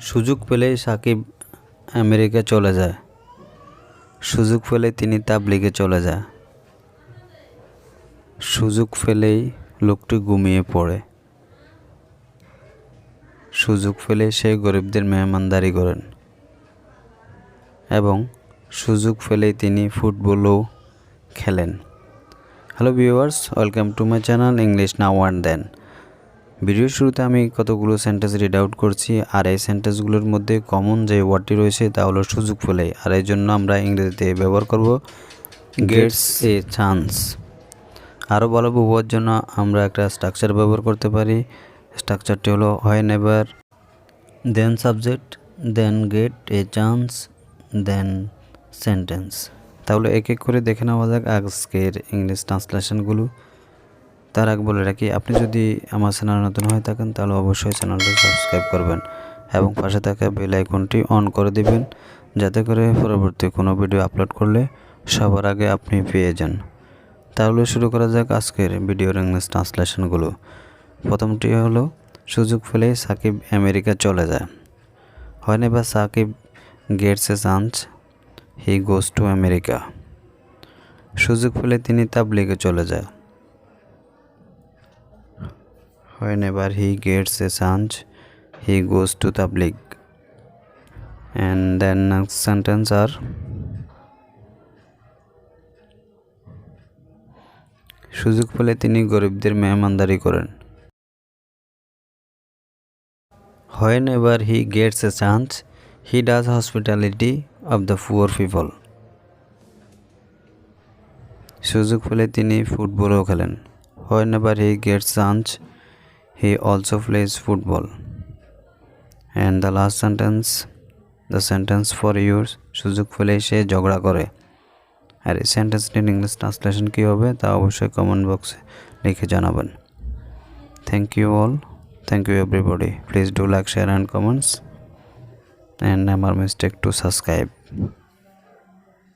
সুযোগ পেলেই সাকিব আমেরিকা চলে যায়। সুযোগ পেলেই তিনি তাবলিগে চলে যায়। সুযোগ পেলেই লোকটি ঘুমিয়ে পড়ে। সুযোগ পেলেই সে গরিবদের মেহমানদারি করেন এবং সুযোগ পেলেই তিনি ফুটবলও খেলেন। Hello viewers, welcome to my channel English now and then. ভিডিওর শুরুতে আমি কতগুলো সেন্টেন্স রিড আউট করছি, আর এই সেন্টেন্সগুলোর মধ্যে কমন যে ওয়ার্ডটি রয়েছে তা হলো সুযোগ পেলেই, আর এই জন্য আমরা ইংরেজিতে ব্যবহার করব গেটস এ চান্স। আরও ভালো বোঝার জন্য আমরা একটা স্ট্রাকচার ব্যবহার করতে পারি। স্ট্রাকচারটি হলো whenever, then subject, then get a chance, then sentence. তাহলে এক এক করে দেখে নেওয়া যাক আজকের ইংলিশ ট্রান্সলেশনগুলো। তার আগে বলে রাখি, আপনি যদি আমার চ্যানেল নতুন হয়ে থাকেন তাহলে অবশ্যই চ্যানেলটি সাবস্ক্রাইব করবেন এবং পাশে থাকা বেল আইকনটি অন করে দিবেন, যাতে করে পরবর্তী কোনো ভিডিও আপলোড করলে সবার আগে আপনি পেয়ে যান। তাহলে শুরু করা যাক আজকের ভিডিওর ইংলিশ ট্রান্সলেশনগুলো। প্রথমটি হলো সুযোগ পেলেই সাকিব আমেরিকা চলে যায়। whenever Shakib gets a chance he goes to America. সুযোগ পেলে তিনি তাবলিগে চলে যায়। whenever he gets a chance he goes to tabligh. And then next sentence are সুযোগ পেলে তিনি গরিবদের মেহমানদারি করেন। whenever he gets a chance he does hospitality of the poor people. সুযোগ পেলে তিনি ফুটবলও খেলেন। whenever he gets chance he also plays football. And the last sentence, the sentence for yours, সুযোগ পেলেই সে ঝগড়া করে। আর এই সেন্টেন্সটির ইংলিশ ট্রান্সলেশন কী হবে তা অবশ্যই কমেন্ট বক্সে লিখে জানাবেন। Thank you all, thank you everybody. Please do like, share and comments, and never mistake to subscribe.